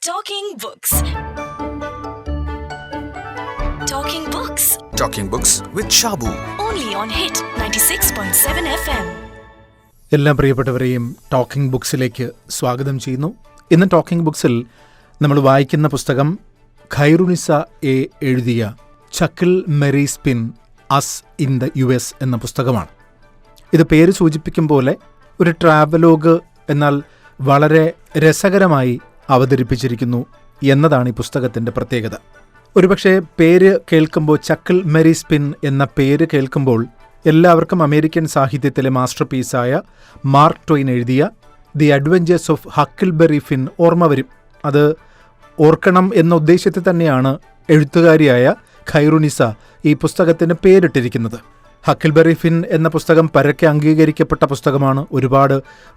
Talking Books. Talking Books. Talking Books with Shabu. Only on Hit 96.7 FM. എല്ലാ പ്രിയപ്പെട്ടവരെയും talking ബുക്സിലേക്ക് സ്വാഗതം ചെയ്യുന്നു. ഇന്ന് ടോക്കിംഗ് ബുക്സിൽ നമ്മൾ വായിക്കുന്ന പുസ്തകം ഖൈറുനിസ എഴുതിയ chuckle merry spin us in the US എന്ന പുസ്തകമാണ്. ഇത് പേര് സൂചിപ്പിക്കും പോലെ ഒരു ട്രാവലോഗ്, എന്നാൽ വളരെ രസകരമായി അവതരിപ്പിച്ചിരിക്കുന്നു എന്നതാണ് ഈ പുസ്തകത്തിൻ്റെ പ്രത്യേകത. ഒരുപക്ഷെ പേര് കേൾക്കുമ്പോൾ, ചക്കിൾ മെറി സ്പിൻ എന്ന പേര് കേൾക്കുമ്പോൾ എല്ലാവർക്കും അമേരിക്കൻ സാഹിത്യത്തിലെ മാസ്റ്റർ പീസായ മാർക്ക് ട്വെയിൻ എഴുതിയ the adventures of Huckleberry Finn ഓർമ്മ വരും. അത് ഓർക്കണം എന്ന ഉദ്ദേശത്തിൽ തന്നെയാണ് എഴുത്തുകാരിയായ ഖൈറുനിസ ഈ പുസ്തകത്തിന് പേരിട്ടിരിക്കുന്നത്. ഹക്കിൾബെറി ഫിൻ എന്ന പുസ്തകം പരക്കെ അംഗീകരിക്കപ്പെട്ട പുസ്തകമാണ്, ഒരുപാട്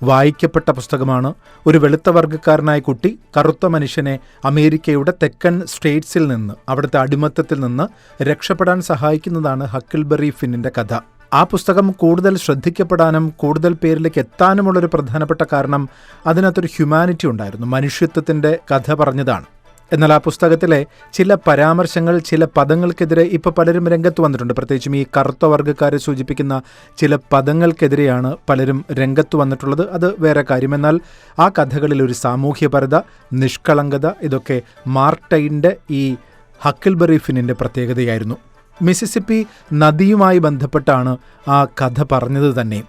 വായിക്കപ്പെട്ട പുസ്തകമാണ്. ഒരു വെളുത്ത വർഗ്ഗക്കാരനായ കുട്ടി കറുത്ത മനുഷ്യനെ അമേരിക്കയുടെ തെക്കൻ സ്റ്റേറ്റ്സിൽ നിന്ന്, അവിടുത്തെ അടിമത്തത്തിൽ നിന്ന് രക്ഷപ്പെടാൻ സഹായിക്കുന്നതാണ് ഹക്കിൾബെറി ഫിന്നിൻ്റെ കഥ. ആ പുസ്തകം കൂടുതൽ ശ്രദ്ധിക്കപ്പെടാനും കൂടുതൽ പേരിലേക്ക് എത്താനുമുള്ളൊരു പ്രധാനപ്പെട്ട കാരണം അതിനകത്തൊരു ഹ്യൂമാനിറ്റി ഉണ്ടായിരുന്നു, മനുഷ്യത്വത്തിൻ്റെ കഥ പറഞ്ഞതാണ്. എന്നാൽ ആ പുസ്തകത്തിലെ ചില പരാമർശങ്ങൾ, ചില പദങ്ങൾക്കെതിരെ ഇപ്പോൾ പലരും രംഗത്ത് വന്നിട്ടുണ്ട്. പ്രത്യേകിച്ചും ഈ കറുത്ത വർഗ്ഗക്കാരെ സൂചിപ്പിക്കുന്ന ചില പദങ്ങൾക്കെതിരെയാണ് പലരും രംഗത്ത് വന്നിട്ടുള്ളത്. അത് വേറെ കാര്യം. എന്നാൽ ആ കഥകളിൽ ഒരു സാമൂഹ്യപരത, നിഷ്കളങ്കത, ഇതൊക്കെ മാർക്ക് ട്വെയിൻ്റെ ഈ ഹക്കിൾബെറി ഫിന്നിൻ്റെ പ്രത്യേകതയായിരുന്നു. മിസിസിപ്പി നദിയുമായി ബന്ധപ്പെട്ടാണ് ആ കഥ പറഞ്ഞത് തന്നെ.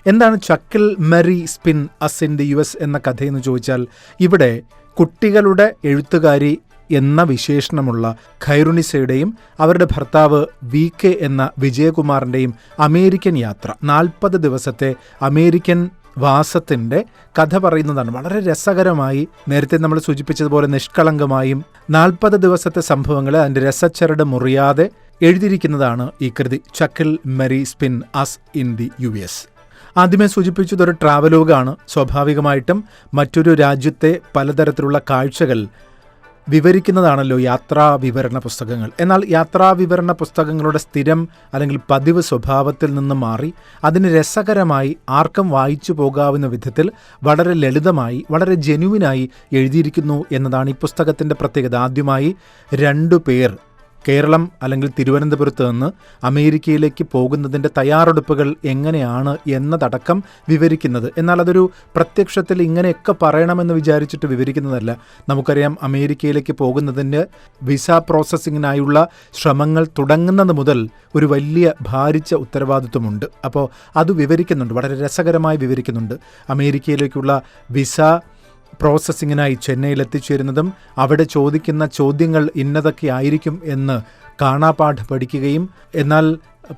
എന്താണ് chuckle merry spin us in the US എന്ന കഥയെന്ന് ചോദിച്ചാൽ, ഇവിടെ കുട്ടികളുടെ എഴുത്തുകാരി എന്ന വിശേഷണമുള്ള ഖൈറുനിസയുടെയും അവരുടെ ഭർത്താവ് VK എന്ന വിജയകുമാറിൻ്റെയും അമേരിക്കൻ യാത്ര, 40 ദിവസത്തെ അമേരിക്കൻ വാസത്തിൻ്റെ കഥ പറയുന്നതാണ്. വളരെ രസകരമായി, നേരത്തെ നമ്മൾ സൂചിപ്പിച്ചതുപോലെ നിഷ്കളങ്കമായും 40 ദിവസത്തെ സംഭവങ്ങളെ അതിൻ്റെ രസച്ചരട് മുറിയാതെ എഴുതിയിരിക്കുന്നതാണ് ഈ കൃതി chuckle merry spin us in the US. ആദ്യമേ സൂചിപ്പിച്ചതൊരു ട്രാവലോഗാണ്. സ്വാഭാവികമായിട്ടും മറ്റൊരു രാജ്യത്തെ പലതരത്തിലുള്ള കാഴ്ചകൾ വിവരിക്കുന്നതാണല്ലോ യാത്രാ വിവരണ പുസ്തകങ്ങൾ. എന്നാൽ യാത്രാ വിവരണ പുസ്തകങ്ങളുടെ സ്ഥിരം അല്ലെങ്കിൽ പതിവ് സ്വഭാവത്തിൽ നിന്ന് മാറി അതിന് രസകരമായി ആർക്കും വായിച്ചു പോകാവുന്ന വിധത്തിൽ വളരെ ലളിതമായി, വളരെ ജെന്യുവിനായി എഴുതിയിരിക്കുന്നു എന്നതാണ് ഈ പുസ്തകത്തിൻ്റെ പ്രത്യേകത. ആദ്യമായി 2 പേർ കേരളം അല്ലെങ്കിൽ തിരുവനന്തപുരത്ത് നിന്ന് അമേരിക്കയിലേക്ക് പോകുന്നതിൻ്റെ തയ്യാറെടുപ്പുകൾ എങ്ങനെയാണ് എന്നതടക്കം വിവരിക്കുന്നത്. എന്നാൽ അതൊരു പ്രത്യക്ഷത്തിൽ ഇങ്ങനെയൊക്കെ പറയണമെന്ന് വിചാരിച്ചിട്ട് വിവരിക്കുന്നതല്ല. നമുക്കറിയാം, അമേരിക്കയിലേക്ക് പോകുന്നതിൻ്റെ വിസ പ്രോസസ്സിങ്ങിനായുള്ള ശ്രമങ്ങൾ തുടങ്ങുന്നത് മുതൽ ഒരു വലിയ ഭാരിച്ച ഉത്തരവാദിത്വമുണ്ട്. അപ്പോൾ അത് വിവരിക്കുന്നുണ്ട്, വളരെ രസകരമായി വിവരിക്കുന്നുണ്ട്. അമേരിക്കയിലേക്കുള്ള വിസ പ്രോസസ്സിങ്ങിനായി ചെന്നൈയിൽ എത്തിച്ചേരുന്നതും അവിടെ ചോദിക്കുന്ന ചോദ്യങ്ങൾ ഇന്നതൊക്കെ ആയിരിക്കും എന്ന് കാണാപാഠം പഠിക്കുകയും, എന്നാൽ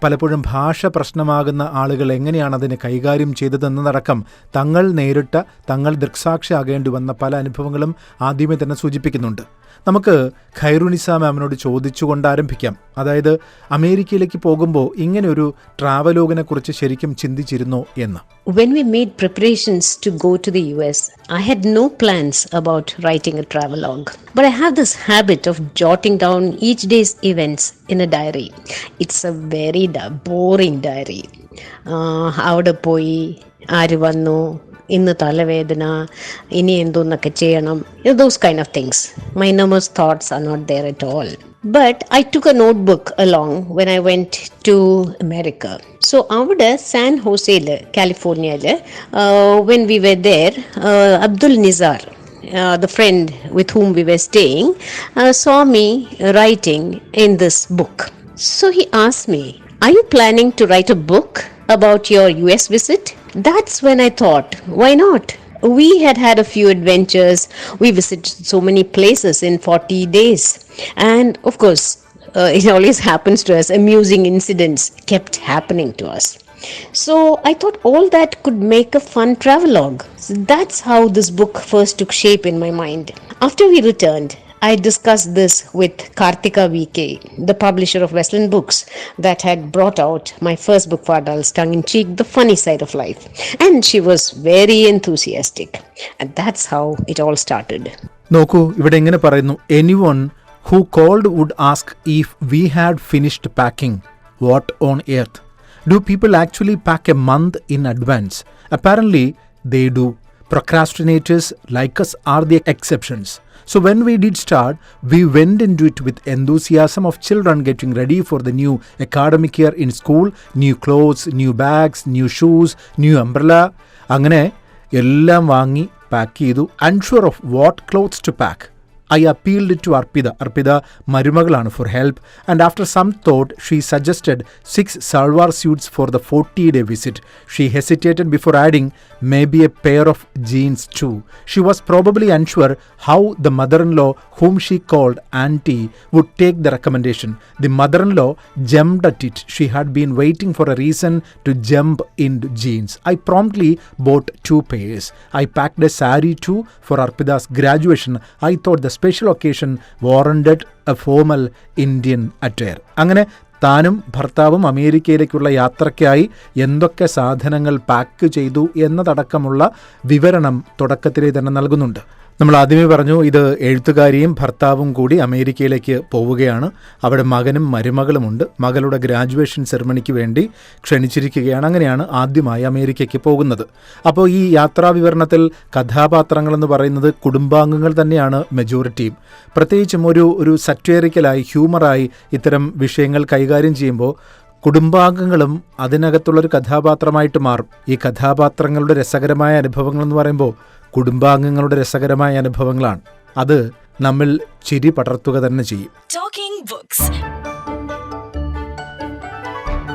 പലപ്പോഴും ഭാഷ പ്രശ്നമാകുന്ന ആളുകൾ എങ്ങനെയാണ് അതിനെ കൈകാര്യം ചെയ്തതെന്നതടക്കം തങ്ങൾ നേരിട്ട, തങ്ങൾ ദൃക്സാക്ഷിയാകേണ്ടി വന്ന പല അനുഭവങ്ങളും ആദ്യമേ തന്നെ സൂചിപ്പിക്കുന്നുണ്ട്. നമുക്ക് ഖൈറുനിസ മാമിനോട് ചോദിച്ചുകൊണ്ട് ആരംഭിക്കാം. അതായത് അമേരിക്കയിലേക്ക് പോകുമ്പോൾ ഇങ്ങനെ ഒരു ട്രാവലോഗിനെ കുറിച്ച് ശരിക്കും ചിന്തിച്ചിരുന്നോ എന്ന്. When we made preparations to go to the US, I had no plans about writing a travelogue. But I have this habit of jotting down each day's events in a diary. It's a very boring diary. അവിടെ പോയി, ആര് വന്നു, ഇന്ന് തലവേദന, ഇനി എന്തോന്നൊക്കെ ചെയ്യണം, those kind of things. My numerous thoughts are not there at all. But I took a notebook along when I went to America. So അവിടെ San ഹോസെയിൽ, കാലിഫോർണിയയിൽ, when we were there, Abdul Nizar, the friend with whom we were staying, saw me writing in this book. So he asked me, "Are you planning to write a book about your US visit?" That's when I thought, why not? We had a few adventures. We visited so many places in 40 days. And of course, it always happens to us. Amusing incidents kept happening to us. So I thought all that could make a fun travelogue. So that's how this book first took shape in my mind. After we returned, I discussed this with Karthika VK, the publisher of Westland Books, that had brought out my first book for adults, tongue-in-cheek, The Funny Side of Life. And she was very enthusiastic. And that's how it all started. നോക്കൂ, ഇവിടെ എങ്ങനെ പറയുന്നു, anyone who called would ask if we had finished packing. What on earth? Do people actually pack a month in advance? Apparently they do. Procrastinators like us are the exceptions. So when we did start, we went into it with enthusiasm of children getting ready for the new academic year in school, new clothes, new bags, new shoes, new umbrella. അങ്ങനെ എല്ലാം വാങ്ങി pack ചെയ്തു. unsure of what clothes to pack. I appealed to Arpida മരുമകളാണ് for help, and after some thought she suggested 6 salwar suits for the 40-day visit. She hesitated before adding maybe a pair of jeans too. She was probably unsure how the mother-in-law, whom she called auntie, would take the recommendation. The mother-in-law jumped at it. She had been waiting for a reason to jump into jeans. I promptly bought 2 pairs. I packed a sari too for Arpida's graduation. I thought the special occasion warranted a formal Indian attire. അങ്ങനെ താനും ഭർത്താവും അമേരിക്കയിലേക്കുള്ള യാത്രയ്ക്കായി എന്തൊക്കെ സാധനങ്ങൾ pack ചെയ്തു എന്നതടക്കമുള്ള വിവരണം തുടക്കത്തിലേ തന്നെ നൽകുന്നുണ്ട്. നമ്മൾ ആദ്യമേ പറഞ്ഞു, ഇത് എഴുത്തുകാരിയും ഭർത്താവും കൂടി അമേരിക്കയിലേക്ക് പോവുകയാണ്. അവിടെ മകനും മരുമകളുമുണ്ട്. മകളുടെ ഗ്രാജുവേഷൻ സെറമണിക്ക് വേണ്ടി ക്ഷണിച്ചിരിക്കുകയാണ്. അങ്ങനെയാണ് ആദ്യമായി അമേരിക്കയ്ക്ക് പോകുന്നത്. അപ്പോൾ ഈ യാത്രാ വിവരണത്തിൽ കഥാപാത്രങ്ങളെന്ന് പറയുന്നത് കുടുംബാംഗങ്ങൾ തന്നെയാണ് മെജോറിറ്റിയും. പ്രത്യേകിച്ചും ഒരു സറ്റേറിക്കലായി, ഹ്യൂമറായി ഇത്തരം വിഷയങ്ങൾ കൈകാര്യം ചെയ്യുമ്പോൾ കുടുംബാംഗങ്ങളും അതിനകത്തുള്ളൊരു കഥാപാത്രമായിട്ട് മാറും. ഈ കഥാപാത്രങ്ങളുടെ രസകരമായ അനുഭവങ്ങളെന്ന് പറയുമ്പോൾ കുടുംബാംഗങ്ങളുടെ രസകരമായ അനുഭവങ്ങളാണ്. അത് നമ്മിൽ ചിരി പടർത്തുക തന്നെ ചെയ്യും. Talking Books.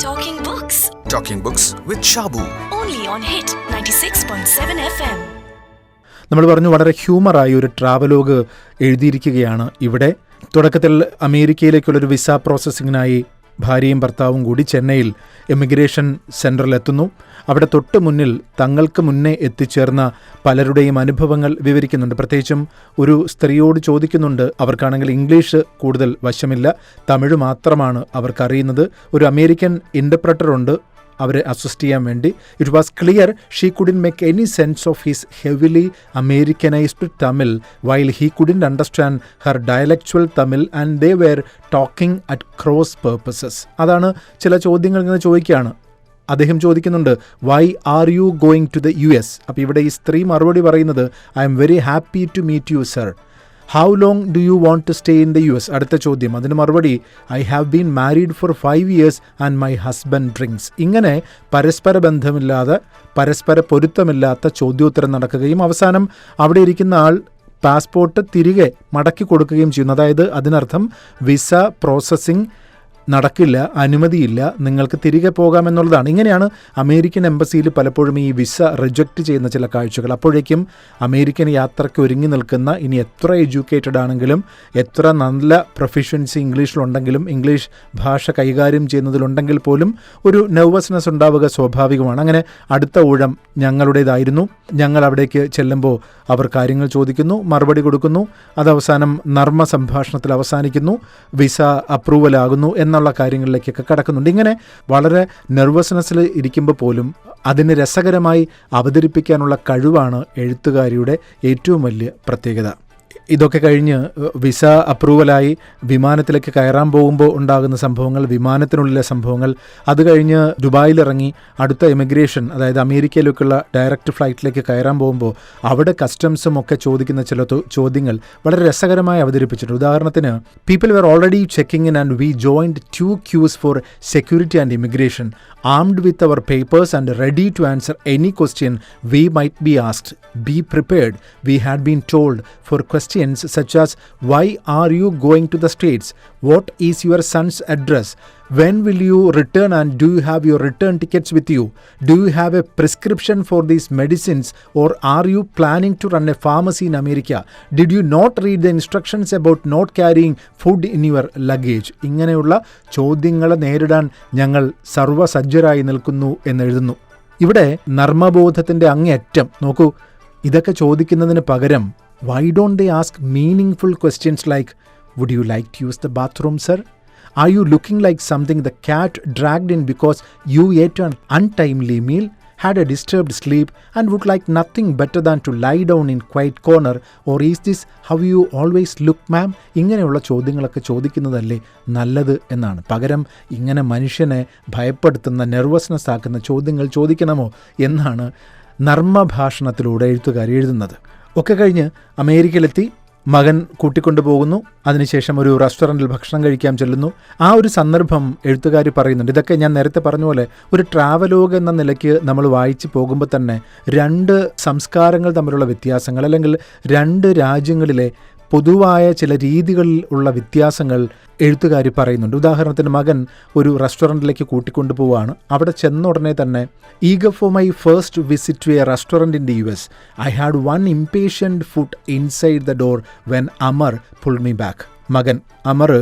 Talking Books. Talking Books with Shabu. Only on Hit 96.7 FM. നമ്മൾ പറഞ്ഞു, വളരെ ഹ്യൂമറായി ഒരു ട്രാവലോഗ് എഴുതിയിരിക്കുകയാണ് ഇവിടെ. തുടക്കത്തിൽ അമേരിക്കയിലേക്കുള്ളൊരു വിസ പ്രോസസ്സിങ്ങിനായി ഭാര്യയും ഭർത്താവും കൂടി ചെന്നൈയിൽ എമിഗ്രേഷൻ സെൻറ്ററിലെത്തുന്നു. അവിടെ തൊട്ട് മുന്നിൽ തങ്ങൾക്ക് മുന്നേ എത്തിച്ചേർന്ന പലരുടെയും അനുഭവങ്ങൾ വിവരിക്കുന്നുണ്ട്. പ്രത്യേകിച്ചും ഒരു സ്ത്രീയോട് ചോദിക്കുന്നുണ്ട്. അവർക്കാണെങ്കിൽ ഇംഗ്ലീഷ് കൂടുതൽ വശമില്ല, തമിഴ് മാത്രമാണ് അവർക്കറിയുന്നത്. ഒരു അമേരിക്കൻ ഇൻ്റർപ്രറ്ററുണ്ട് അവരെ അസിസ്റ്റ് ചെയ്യാൻ വേണ്ടി. It was clear she couldn't make any sense of his heavily Americanized Tamil while he couldn't understand her dialectal Tamil and they were talking at cross purposes. അതാണ് ചില ചോദ്യങ്ങൾ ഇങ്ങനെ ചോദിക്കുകയാണ്. അദ്ദേഹം ചോദിക്കുന്നുണ്ട്, why are you going to the US? അപ്പോൾ ഇവിടെ ഈ സ്ത്രീ മറുപടി പറയുന്നത്, I'm very happy to meet you sir. How long do you want to stay in the US? അടുത്ത ചോദ്യം. അതിന് മറുപടി, I have been married four 5 years and my husband drinks. ഇങ്ങനെ പരസ്പര ബന്ധമില്ലാതെ, പരസ്പര പൊരുത്തമില്ലാത്ത ചോദ്യോത്തരം നടക്കുകയും അവസാനം അവിടെ ഇരിക്കുന്ന ആൾ പാസ്പോർട്ട് തിരികെ മടക്കി കൊടുക്കുകയും ചെയ്യുന്നു. അതായത് അതിനർത്ഥം വിസ പ്രോസസ്സിംഗ് നടക്കില്ല, അനുമതിയില്ല, നിങ്ങൾക്ക് തിരികെ പോകാമെന്നുള്ളതാണ്. ഇങ്ങനെയാണ് അമേരിക്കൻ എംബസിയിൽ പലപ്പോഴും ഈ വിസ റിജക്റ്റ് ചെയ്യുന്ന ചില കാഴ്ചകൾ. അപ്പോഴേക്കും അമേരിക്കൻ യാത്രയ്ക്ക് ഒരുങ്ങി നിൽക്കുന്ന, ഇനി എത്ര എഡ്യൂക്കേറ്റഡ് ആണെങ്കിലും, എത്ര നല്ല പ്രൊഫിഷ്യൻസി ഇംഗ്ലീഷിലുണ്ടെങ്കിലും, ഇംഗ്ലീഷ് ഭാഷ കൈകാര്യം ചെയ്യുന്നതിലുണ്ടെങ്കിൽ പോലും ഒരു നെർവസ്നെസ് ഉണ്ടാവുക സ്വാഭാവികമാണ്. അങ്ങനെ അടുത്ത ഊഴം ഞങ്ങളുടേതായിരുന്നു. ഞങ്ങൾ അവിടേക്ക് ചെല്ലുമ്പോൾ അവർ കാര്യങ്ങൾ ചോദിക്കുന്നു, മറുപടി കൊടുക്കുന്നു. അത് അവസാനം നർമ്മ സംഭാഷണത്തിൽ അവസാനിക്കുന്നു, വിസ അപ്രൂവൽ ആകുന്നു എന്നുള്ള കാര്യങ്ങളിലേക്കൊക്കെ കടക്കുന്നുണ്ട്. ഇങ്ങനെ വളരെ നെർവസ്നെസ്സിൽ ഇരിക്കുമ്പോൾ പോലും അതിനെ രസകരമായി അവതരിപ്പിക്കാനുള്ള കഴിവാണ് എഴുത്തുകാരിയുടെ ഏറ്റവും വലിയ പ്രത്യേകത. ഇതൊക്കെ കഴിഞ്ഞ് വിസ അപ്രൂവലായി വിമാനത്തിലേക്ക് കയറാൻ പോകുമ്പോൾ ഉണ്ടാകുന്ന സംഭവങ്ങൾ, വിമാനത്തിനുള്ളിലെ സംഭവങ്ങൾ, അത് കഴിഞ്ഞ് ദുബായിലിറങ്ങി അടുത്ത എമിഗ്രേഷൻ, അതായത് അമേരിക്കയിലേക്കുള്ള ഡയറക്റ്റ് ഫ്ലൈറ്റിലേക്ക് കയറാൻ പോകുമ്പോൾ അവിടെ കസ്റ്റംസും ഒക്കെ ചോദിക്കുന്ന ചില ചോദ്യങ്ങൾ വളരെ രസകരമായി അവതരിപ്പിച്ചിട്ടുണ്ട്. ഉദാഹരണത്തിന്, people were already checking in and we joined 2 queues for security and immigration, armed with our papers and ready to answer any question we might be asked. Be prepared. We had been told for questions such as, why are you going to the States? What is your son's address? When will you return and do you have your return tickets with you? Do you have a prescription for these medicines or are you planning to run a pharmacy in America? Did you not read the instructions about not carrying food in your luggage? ഇങ്ങനെയുള്ള ചോദ്യങ്ങളെ നേരിടാൻ ഞങ്ങൾ സർവ്വസജ്ജരായി നിൽക്കുന്നു എന്നെഴുതുന്നു. ഇവിടെ നർമ്മബോധത്തിൻ്റെ അങ്ങേയറ്റം നോക്കൂ. ഇതൊക്കെ ചോദിക്കുന്നതിന് പകരം why don't they ask meaningful questions like, would you like to use the bathroom, sir? Are you looking like something the cat dragged in because you ate an untimely meal, had a disturbed sleep and would like nothing better than to lie down in quiet corner, or is this how you always look, ma'am? ഇങ്ങനെയുള്ള ചോദ്യങ്ങളൊക്കെ ചോദിക്കുന്നതല്ലേ നല്ലത് എന്നാണ്. പകരം ഇങ്ങനെ മനുഷ്യനെ ഭയപ്പെടുത്തുന്ന, nervousness ആക്കുന്ന ചോദ്യങ്ങൾ ചോദിക്കണമോ എന്നാണ് നർമ്മഭാഷണത്തിലൂടെ എഴുത്തുകാരി എഴുതുന്നത്. ഒക്കെ കഴിഞ്ഞ് അമേരിക്കയിലെത്തി. മകൻ കൂട്ടിക്കൊണ്ടുപോകുന്നു. അതിനുശേഷം ഒരു റെസ്റ്റോറൻറ്റിൽ ഭക്ഷണം കഴിക്കാൻ ചെല്ലുന്നു. ആ ഒരു സന്ദർഭം എഴുത്തുകാരി പറയുന്നുണ്ട്. ഇതൊക്കെ ഞാൻ നേരത്തെ പറഞ്ഞ പോലെ ഒരു ട്രാവലോഗ് എന്ന നിലയ്ക്ക് നമ്മൾ വായിച്ചു പോകുമ്പോൾ തന്നെ രണ്ട് സംസ്കാരങ്ങൾ തമ്മിലുള്ള വ്യത്യാസങ്ങൾ, അല്ലെങ്കിൽ രണ്ട് രാജ്യങ്ങളിലെ പൊതുവായ ചില രീതികളിൽ ഉള്ള വ്യത്യാസങ്ങൾ എഴുത്തുകാരി പറയുന്നുണ്ട്. ഉദാഹരണത്തിന് മകൻ ഒരു റെസ്റ്റോറൻറ്റിലേക്ക് കൂട്ടിക്കൊണ്ടുപോവുകയാണ്. അവിടെ ചെന്ന ഉടനെ തന്നെ eager for my first visit to a restaurant in the US, I had one impatient foot inside the door when Amar pull me back. മകൻ അമർ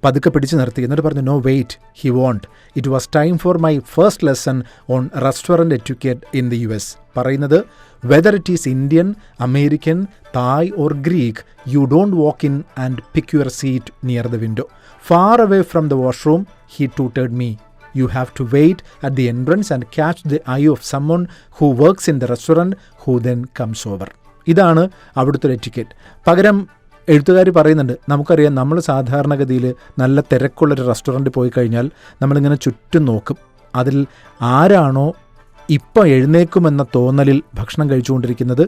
പതുക്കെ പിടിച്ചു നിർത്തി. എന്നിട്ട് പറഞ്ഞു, no wait, he won't, it was time for my first lesson on restaurant etiquette in the US. പറയുന്നത്, whether it is Indian, American, Thai or Greek, you don't walk in and pick your seat near the window. Far away from the washroom he tutored me. You have to wait at the entrance and catch the eye of someone who works in the restaurant who then comes over. ഇതാണ് അവിടുത്തെ etiquette. പകരം എഴുത്തുകാർ പറയുന്നുണ്ട്, നമുക്കറിയാം, നമ്മൾ സാധാരണഗതിയിൽ നല്ല തിരക്കുള്ളൊരു restaurant പോയി കഴിഞ്ഞാൽ നമ്മളിങ്ങനെ ചുറ്റും നോക്കും. അതിൽ ആരാണോ ഇപ്പോൾ എഴുന്നേക്കുമെന്ന തോന്നലിൽ ഭക്ഷണം കഴിച്ചുകൊണ്ടിരിക്കുന്നത്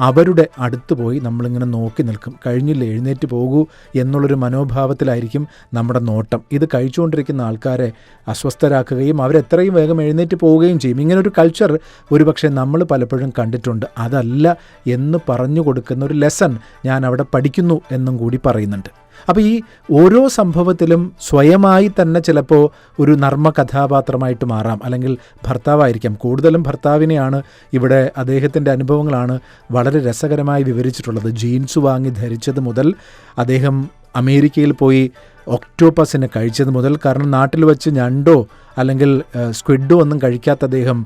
അവരുടെ അടുത്ത് പോയി നമ്മളിങ്ങനെ നോക്കി നിൽക്കും. കഴിഞ്ഞില്ല, എഴുന്നേറ്റ് പോകൂ എന്നുള്ളൊരു മനോഭാവത്തിലായിരിക്കും നമ്മുടെ നോട്ടം. ഇത് കഴിച്ചുകൊണ്ടിരിക്കുന്ന ആൾക്കാരെ അസ്വസ്ഥരാക്കുകയും അവരെത്രയും വേഗം എഴുന്നേറ്റ് പോവുകയും ചെയ്യും. ഇങ്ങനൊരു കൾച്ചർ ഒരുപക്ഷെ നമ്മൾ പലപ്പോഴും കണ്ടിട്ടുണ്ട്. അതല്ല എന്ന് പറഞ്ഞു കൊടുക്കുന്ന ഒരു ലെസൺ ഞാൻ അവിടെ പഠിക്കുന്നു എന്നും കൂടി പറയുന്നുണ്ട്. അപ്പോൾ ഈ ഓരോ സംഭവത്തിലും സ്വയമായി തന്നെ ചിലപ്പോൾ ഒരു നർമ്മ കഥാപാത്രമായിട്ട് മാറാം, അല്ലെങ്കിൽ ഭർത്താവായിരിക്കാം. കൂടുതലും ഭർത്താവിനെയാണ് ഇവിടെ അദ്ദേഹത്തിൻ്റെ അനുഭവങ്ങളാണ് വളരെ രസകരമായി വിവരിച്ചിട്ടുള്ളത്. ജീൻസ് വാങ്ങി ധരിച്ചത് മുതൽ, അദ്ദേഹം അമേരിക്കയിൽ പോയി ഒക്ടോപ്പസിനെ കഴിച്ചത് മുതൽ, കാരണം നാട്ടിൽ വെച്ച് ഞണ്ടോ അല്ലെങ്കിൽ സ്ക്വിഡോ ഒന്നും കഴിക്കാത്ത അദ്ദേഹം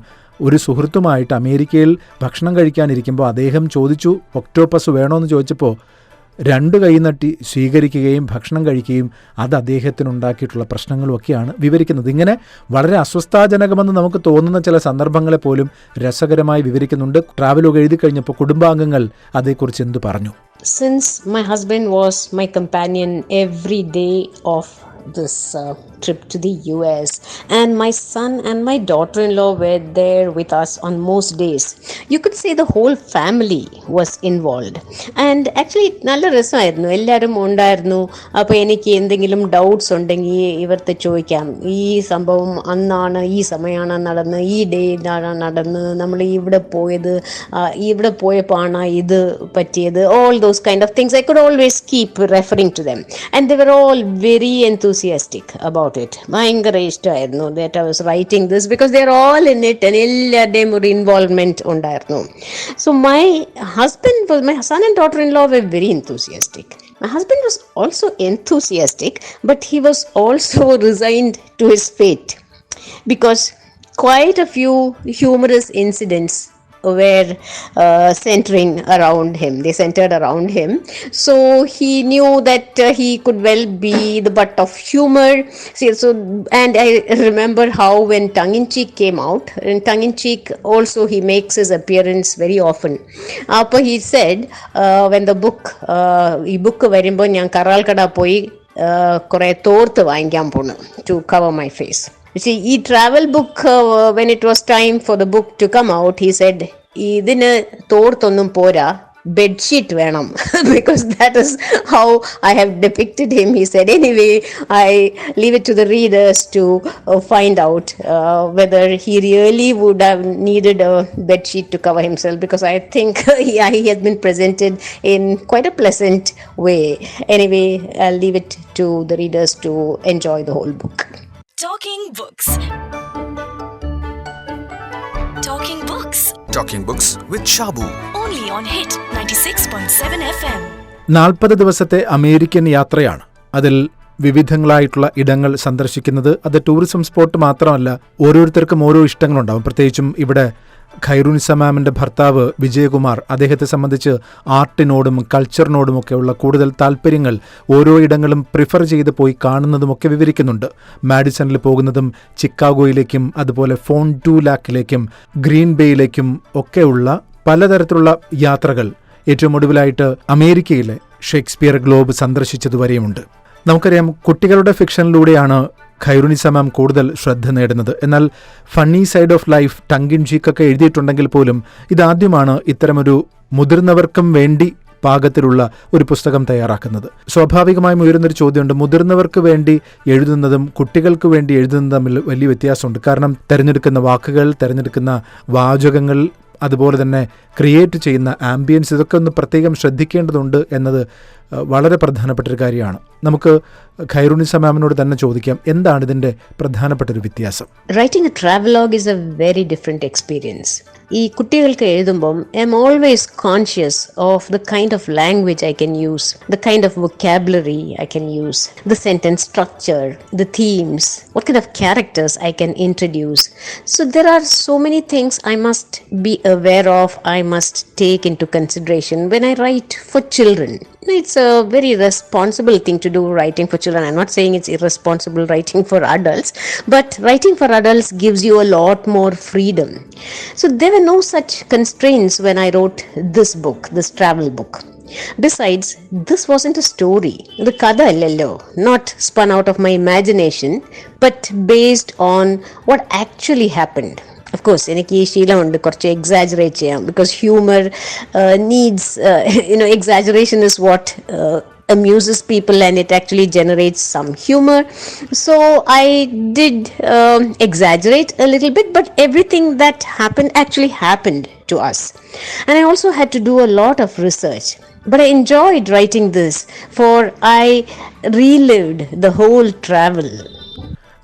ഒരു സുഹൃത്തുമായിട്ട് അമേരിക്കയിൽ ഭക്ഷണം കഴിക്കാനിരിക്കുമ്പോൾ അദ്ദേഹം ചോദിച്ചു, ഒക്ടോപ്പസ് വേണമെന്ന് ചോദിച്ചപ്പോൾ രണ്ട് കൈ നട്ടി സ്വീകരിക്കുകയും ഭക്ഷണം കഴിക്കുകയും അത് അദ്ദേഹത്തിനുണ്ടാക്കിയിട്ടുള്ള പ്രശ്നങ്ങളുമൊക്കെയാണ് വിവരിക്കുന്നത്. ഇങ്ങനെ വളരെ അസ്വസ്ഥാജനകമെന്ന് നമുക്ക് തോന്നുന്ന ചില സന്ദർഭങ്ങളെ പോലും രസകരമായി വിവരിക്കുന്നുണ്ട്. ട്രാവലോഗ് എഴുതി കഴിഞ്ഞപ്പോൾ കുടുംബാംഗങ്ങൾ അതേക്കുറിച്ച് എന്തു പറഞ്ഞു? Since my husband was my companion every day of this trip to the US, and my son and my daughter-in-law were there with us on most days, you could say the whole family was involved. And actually നല്ല രസമായിരുന്നു, എല്ലാവരും ഉണ്ടായിരുന്നു. അപ്പോൾ എനിക്ക് എന്തെങ്കിലും doubts ഉണ്ടെങ്കിൽ ഇവർക്ക് ചോദിക്കാം. ഈ സംഭവം അന്നാണ്, ഈ സമയമാണ് നടന്ന്, ഈ ഡേയിലാണ് നടന്ന്, നമ്മൾ ഇവിടെ പോയത്, ഇവിടെ പോയപ്പോൾ ആണ് ഇത് പറ്റിയത്, all those kind of things. I could always keep referring to them, and they were all very enthusiastic about it. ഭയങ്കര ഇഷ്ടമായിരുന്നു that I was writing this because they are all in it, and എല്ലാവരുടെയും ഒരു involvement ഉണ്ടായിരുന്നു. So my son and daughter-in-law were very enthusiastic. My husband was also enthusiastic, but he was also resigned to his fate because quite a few humorous incidents were centering around him. They centered around him. So he knew that he could well be the butt of humor. And I remember how when Tongue in Cheek came out, in Tongue in Cheek also he makes his appearance very often. Appo he said, when the book ee book varumbo njan Karalkada poi kore തോർത്ത് വാങ്ങിക്കാൻ പോണു to cover my face. You see, ഈ travel book, when it was time for the book to come out, he said, ഇതിന് തോർത്തൊന്നും പോരാ, bedsheet വേണം. Because that is how I have depicted him. He said, anyway, I leave it to the readers to find out whether he really would have needed a bedsheet to cover himself, because I think he has been presented in quite a pleasant way. Anyway, I'll leave it to the readers to enjoy the whole book. Talking Books. Talking Books. Talking Books with Shabu. Only on Hit 96.7 FM. 40 ദിവസത്തെ American യാത്രയാണ്. അതിൽ വിവിധങ്ങളായിട്ടുള്ള ഇടങ്ങൾ സന്ദർശിക്കുന്നത്. അത് tourism spot മാത്രമല്ല, ഓരോരുത്തർക്കും ഓരോ ഇഷ്ടങ്ങളുണ്ടാവും. പ്രത്യേകിച്ചും ഇവിടെ ഖൈറുനിസ മാമിൻ്റെ ഭർത്താവ് വിജയകുമാർ, അദ്ദേഹത്തെ സംബന്ധിച്ച് ആർട്ടിനോടും കൾച്ചറിനോടുമൊക്കെയുള്ള കൂടുതൽ താല്പര്യങ്ങൾ, ഓരോ ഇടങ്ങളും പ്രിഫർ ചെയ്ത് പോയി കാണുന്നതുമൊക്കെ വിവരിക്കുന്നുണ്ട്. മാഡിസണിൽ പോകുന്നതും ചിക്കാഗോയിലേക്കും അതുപോലെ ഫോൺടൂലാക്കിലേക്കും ഗ്രീൻ ബേയിലേക്കും ഒക്കെയുള്ള പലതരത്തിലുള്ള യാത്രകൾ. ഏറ്റവും ഒടുവിലായിട്ട് അമേരിക്കയിലെ ഷേക്സ്പിയർ ഗ്ലോബ് സന്ദർശിച്ചതുവരെയുമുണ്ട്. നമുക്കറിയാം, കുട്ടികളുടെ ഫിക്ഷനിലൂടെയാണ് ഖൈറുനിസ മാം കൂടുതൽ ശ്രദ്ധ നേടുന്നത്. എന്നാൽ funny side of life, tongue in ചീക്കൊക്കെ എഴുതിയിട്ടുണ്ടെങ്കിൽ പോലും ഇതാദ്യമാണ് ഇത്തരമൊരു മുതിർന്നവർക്കും വേണ്ടി പാകത്തിലുള്ള ഒരു പുസ്തകം തയ്യാറാക്കുന്നത്. സ്വാഭാവികമായും ഉയരുന്നൊരു ചോദ്യമുണ്ട്, മുതിർന്നവർക്ക് വേണ്ടി എഴുതുന്നതും കുട്ടികൾക്ക് വേണ്ടി എഴുതുന്നതും തമ്മിൽ വലിയ വ്യത്യാസമുണ്ട്. കാരണം തിരഞ്ഞെടുക്കുന്ന വാക്കുകൾ, തിരഞ്ഞെടുക്കുന്ന വാചകങ്ങൾ, അതുപോലെ തന്നെ ക്രിയേറ്റ് ചെയ്യുന്ന ആംബിയൻസ്, ഇതൊക്കെ ഒന്ന് പ്രത്യേകം ശ്രദ്ധിക്കേണ്ടതുണ്ട് എന്നത് വളരെ പ്രധാനപ്പെട്ടൊരു കാര്യമാണ്. നമുക്ക് ഖൈറുനിസ മാമിനോട് തന്നെ ചോദിക്കാം, എന്താണ് ഇതിൻ്റെ പ്രധാനപ്പെട്ടൊരു വ്യത്യാസം? Writing a travelogue is a very different experience. ഈ കുട്ടികൾക്ക് എഴുതുമ്പം I'm always conscious of the kind of language I can use, the kind of vocabulary I can use, the sentence structure, the themes, what kind of characters I can introduce. So there are so many things I must be aware of, I must take into consideration when I write for children. It's a very responsible thing to do, writing for children. I'm not saying it's irresponsible writing for adults, but writing for adults gives you a lot more freedom. So there were no such constraints when I wrote this book, this travel book. Besides, this wasn't a story. The kada illalo, not spun out of my imagination, but based on what actually happened. Of course, എനിക്ക് ഈ ശീലമുണ്ട് കുറച്ച് exaggerate ചെയ്യാം, because humour needs exaggeration is what amuses people and it actually generates some humor. So I did exaggerate a little bit, but everything that happened actually happened to us. And I also had to do a lot of research. But I enjoyed writing this, for I relived the whole travel.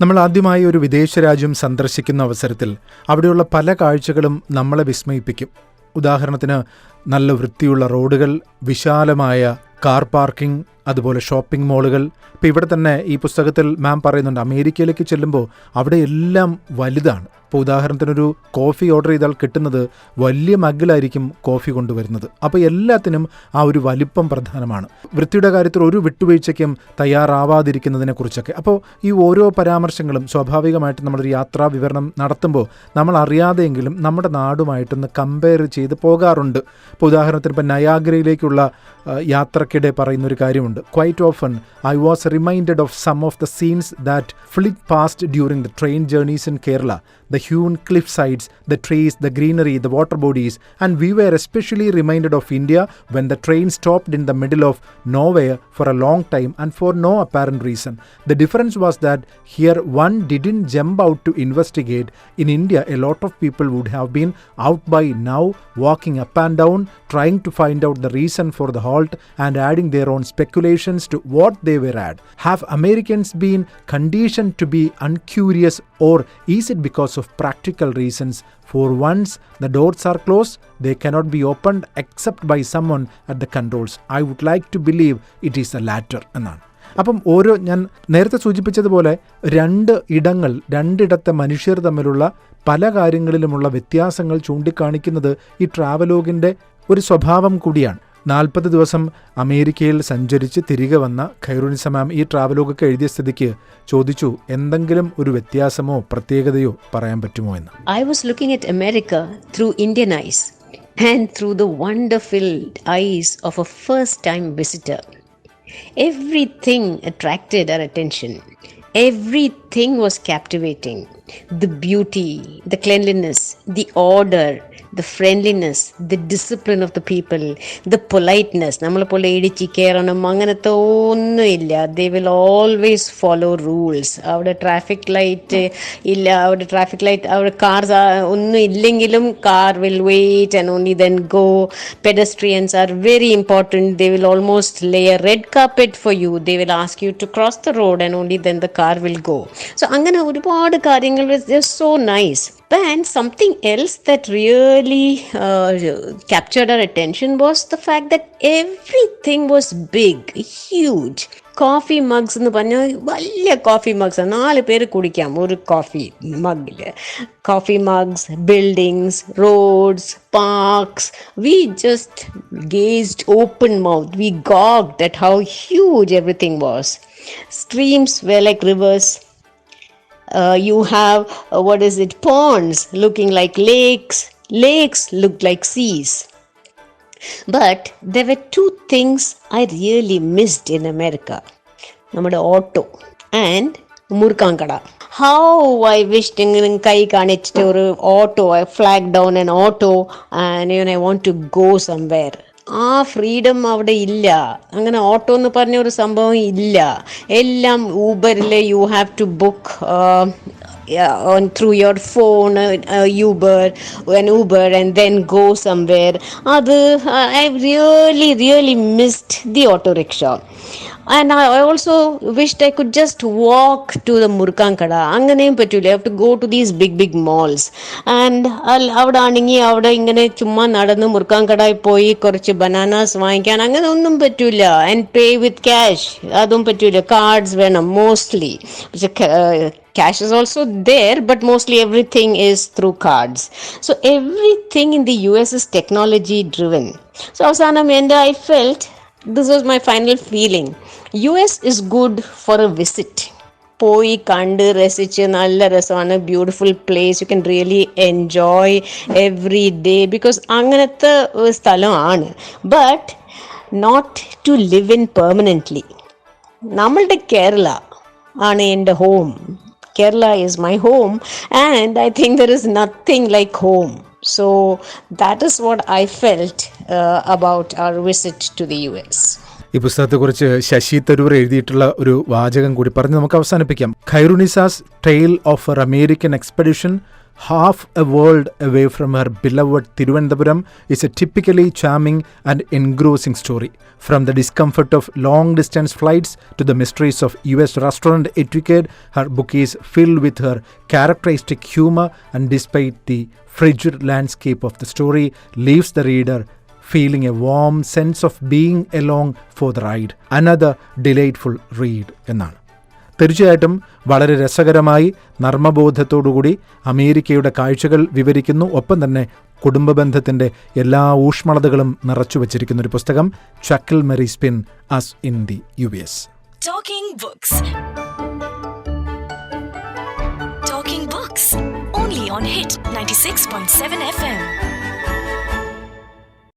നമ്മൾ ആദ്യമായി ഒരു വിദേശ രാജ്യം സന്ദർശിക്കുന്ന അവസരത്തിൽ അവിടെയുള്ള പല കാഴ്ചകളും നമ്മളെ വിസ്മയിപ്പിക്കും. ഉദാഹരണത്തിന് നല്ല വൃത്തിയുള്ള റോഡുകൾ, വിശാലമായ കാർ പാർക്കിംഗ്, അതുപോലെ ഷോപ്പിംഗ് മാളുകൾ. ഇപ്പോൾ ഇവിടെ തന്നെ ഈ പുസ്തകത്തിൽ മാം പറയുന്നുണ്ട്, അമേരിക്കയിലേക്ക് ചെല്ലുമ്പോൾ അവിടെ എല്ലാം വലുതാണ്. ഇപ്പോൾ ഉദാഹരണത്തിനൊരു കോഫി ഓർഡർ ചെയ്താൽ കിട്ടുന്നത് വലിയ മഗ്ഗിലായിരിക്കും കോഫി കൊണ്ടുവരുന്നത്. അപ്പോൾ എല്ലാത്തിനും ആ ഒരു വലിപ്പം പ്രധാനമാണ്. വൃത്തിയുടെ കാര്യത്തിൽ ഒരു വിട്ടുവീഴ്ചയ്ക്കും തയ്യാറാവാതിരിക്കുന്നതിനെക്കുറിച്ചൊക്കെ. അപ്പോൾ ഈ ഓരോ പരാമർശങ്ങളും സ്വാഭാവികമായിട്ട് നമ്മളൊരു യാത്രാ വിവരണം നടത്തുമ്പോൾ നമ്മൾ അറിയാതെയെങ്കിലും നമ്മുടെ നാടുമായിട്ടൊന്ന് കമ്പയർ ചെയ്ത് പോകാറുണ്ട്. ഇപ്പോൾ ഉദാഹരണത്തിന് ഇപ്പോൾ നയാഗ്രയിലേക്കുള്ള യാത്രക്കിടെ പറയുന്നൊരു കാര്യമുണ്ട്, quite often I was reminded of some of the scenes that flit past during the train journeys in Kerala. The hewn cliff sides, the trees, the greenery, the water bodies, and we were especially reminded of India when the train stopped in the middle of nowhere for a long time and for no apparent reason. The difference was that here one didn't jump out to investigate. In India, a lot of people would have been out by now, walking up and down, trying to find out the reason for the halt and adding their own speculations to what they were at. Have Americans been conditioned to be uncurious, or is it because of practical reasons? For once the doors are closed, they cannot be opened except by someone at the controls. I would like to believe it is the latter എന്നാണ്. അപ്പം ഞാൻ നേരത്തെ സൂചിപ്പിച്ചതുപോലെ രണ്ടിടത്തെ മനുഷ്യർ തമ്മിലുള്ള പല കാര്യങ്ങളിലുമുള്ള വ്യത്യാസങ്ങൾ ചൂണ്ടിക്കാണിക്കുന്നത് ഈ ട്രാവലോഗിൻ്റെ ഒരു സ്വഭാവം കൂടിയാണ്. 40 ദിവസം അമേരിക്കയിൽ സഞ്ചരിച്ച് തിരികെ വന്ന ഖൈറുനിസ മാം ഈ ട്രാവലോഗൊക്കെ എഴുതിയ സ്ഥിതിക്ക് ചോദിച്ചു, എന്തെങ്കിലും ഒരു വ്യത്യാസമോ പ്രത്യേകതയോ പറയാൻ പറ്റുമോ എന്ന്. I was looking at America through Indian eyes and through the wonderful eyes of a first-time visitor. Everything attracted our attention. Everything was captivating. The beauty, the cleanliness, the order, the friendliness, the discipline of the people, the politeness. നമ്മളെ പോലെ ഇടിച്ച് കയറണം അങ്ങനത്തെ ഒന്നുമില്ല. They will always follow rules. അവിടെ traffic light ഇല്ല, അവിടെ cars ഒന്നും ഇല്ലെങ്കിലും car will wait and only then go. Pedestrians are very important. They will almost lay a red carpet for you. They will ask you to cross the road and only then the car will go. So അങ്ങനെ ഒരുപാട് കാര്യങ്ങൾ they're so nice. And something else that really captured our attention was the fact that everything was big, huge. Coffee mugs എന്ന് പറഞ്ഞാൽ വലിയ coffee mugs, 4 പേര് കുടിക്കാം ഒരു coffee മഗ്ഗിൽ. Coffee mugs, buildings, roads, parks. We just gazed open mouthed. We gawked at how huge everything was. Streams were like rivers. You have ponds looking like lakes. Lakes looked like seas. But there were 2 things I really missed in America. നമ്മുടെ auto and മുറുക്കാങ്കട. How I wished ഇങ്ങനെ കൈ കാണിച്ചിട്ട് ഒരു auto, I flagged down an auto and I want to go somewhere. ആ freedom അവിടെ ഇല്ല. അങ്ങനെ ഓട്ടോ എന്ന് പറഞ്ഞ ഒരു സംഭവം ഇല്ല. എല്ലാം ഊബറിൽ you have to book on through your phone, Uber and then go somewhere. അത് I really missed the auto rickshaw. And I also wished I could just walk to the Murkankada. അങ്ങനെയും പറ്റൂല. I have to go to these big malls. And അവിടെ ആണെങ്കിൽ അവിടെ ഇങ്ങനെ ചുമ്മാ നടന്ന് മുറുക്കാൻകടയിൽ പോയി കുറച്ച് ബനാനാസ് വാങ്ങിക്കാൻ അങ്ങനെ ഒന്നും പറ്റൂല. ആൻഡ് പേ വിത്ത് ക്യാഷ് അതും പറ്റൂല. കാർഡ്സ് വേണം മോസ്റ്റ്ലി. പക്ഷെ cash is also there, but mostly everything is through cards. So everything in the US is technology driven. So അവസാനം എൻ്റെ I felt this was my final feeling. US is good for a visit. പോയി കണ്ട് രസിച്ച് നല്ല രസമാണ്. Beautiful place. You can really enjoy every day because അങ്ങനത്തെ സ്ഥലമാണ്. But not to live in permanently. നമ്മളുടെ കേരള ആണ് എൻ്റെ home. Kerala is my home, and I think there is nothing like home. So that is what I felt about our visit to the US. ഈ പുസ്തകത്തെക്കുറിച്ച് ശശി തരൂർ എഴുതിയിട്ടുള്ള ഒരു വാചകം കൂടി പറഞ്ഞ് നമുക്ക് അവസാനിപ്പിക്കാം. Khyrunnisa's tale of her American expedition half a world away from her beloved Thiruvananthapuram is a typically charming and engrossing story. From the discomfort of long-distance flights to the mysteries of US restaurant etiquette, her book is filled with her characteristic humor, and despite the frigid landscape of the story, leaves the reader feeling a warm sense of being along for the ride. Another delightful read എന്നാണ്. തീർച്ചയായിട്ടും വളരെ രസകരമായി നർമ്മബോധത്തോടുകൂടി അമേരിക്കയുടെ കാഴ്ചകൾ വിവരിക്കുന്നു. ഒപ്പം തന്നെ കുടുംബബന്ധത്തിൻ്റെ എല്ലാ ഊഷ്മളതകളും നിറച്ചു വച്ചിരിക്കുന്ന ഒരു പുസ്തകം. Chuckle merry spin us in the US. Talking Books. Talking Books. Only on Hit 96.7 FM.